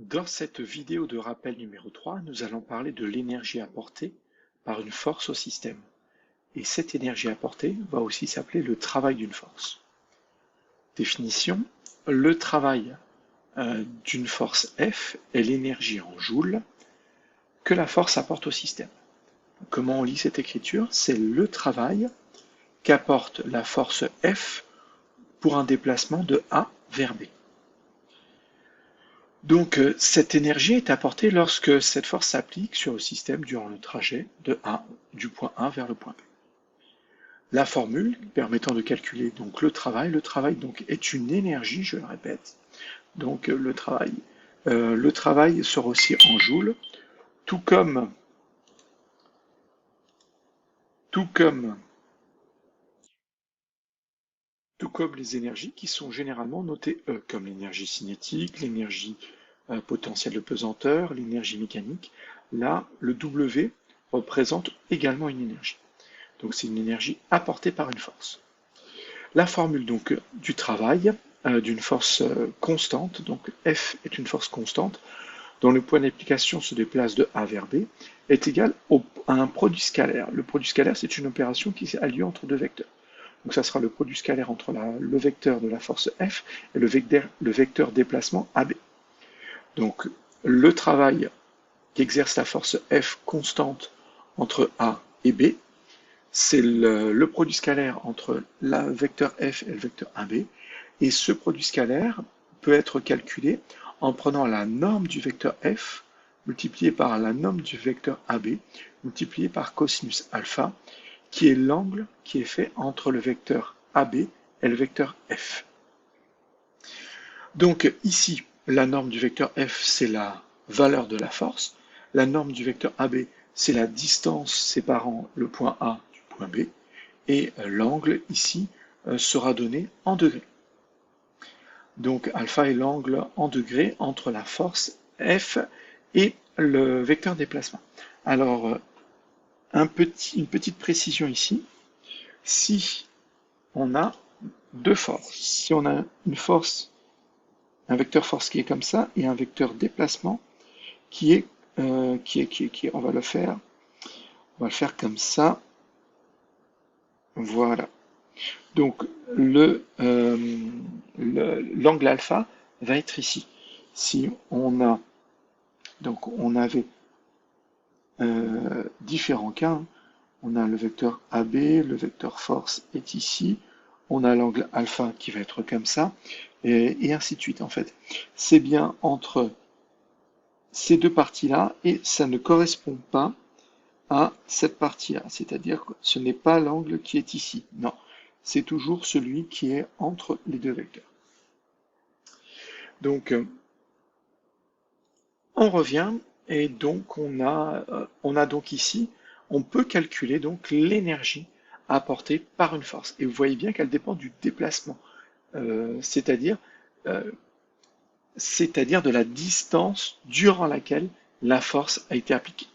Dans cette vidéo de rappel numéro 3, nous allons parler de l'énergie apportée par une force au système. Et cette énergie apportée va aussi s'appeler le travail d'une force. Définition, le travail d'une force F est l'énergie en joules que la force apporte au système. Comment on lit cette écriture? C'est le travail qu'apporte la force F pour un déplacement de A vers B. Donc cette énergie est apportée lorsque cette force s'applique sur le système durant le trajet du point A vers le point B. La formule permettant de calculer donc le travail donc est une énergie, je le répète. Donc le travail sera aussi en joules, tout comme les énergies qui sont généralement notées E, comme l'énergie cinétique, l'énergie potentielle de pesanteur, l'énergie mécanique. Là, le W représente également une énergie. Donc c'est une énergie apportée par une force. La formule donc du travail d'une force constante, donc F est une force constante, dont le point d'application se déplace de A vers B, est égal à un produit scalaire. Le produit scalaire, c'est une opération qui a lieu entre deux vecteurs. Donc ça sera le produit scalaire entre le vecteur de la force F et le vecteur déplacement AB. Donc le travail qu'exerce la force F constante entre A et B, c'est le produit scalaire entre le vecteur F et le vecteur AB. Et ce produit scalaire peut être calculé en prenant la norme du vecteur F multiplié par la norme du vecteur AB multiplié par cosinus alpha, qui est l'angle qui est fait entre le vecteur AB et le vecteur F. Donc ici, la norme du vecteur F, c'est la valeur de la force. La norme du vecteur AB, c'est la distance séparant le point A du point B. Et l'angle ici sera donné en degrés. Donc alpha est l'angle en degrés entre la force F et le vecteur déplacement. Alors, une petite précision ici. Si on a deux forces, si on a une force, un vecteur force qui est comme ça et un vecteur déplacement on va le faire comme ça. Voilà. Donc l'angle alpha va être ici. Si on avait différents cas, on a le vecteur AB, le vecteur force est ici, on a l'angle alpha qui va être comme ça, et ainsi de suite en fait. C'est bien entre ces deux parties-là, et ça ne correspond pas à cette partie-là, c'est-à-dire que ce n'est pas l'angle qui est ici, non, c'est toujours celui qui est entre les deux vecteurs. Donc, on revient, et donc on a donc ici, on peut calculer donc l'énergie apportée par une force. Et vous voyez bien qu'elle dépend du déplacement, c'est-à-dire de la distance durant laquelle la force a été appliquée.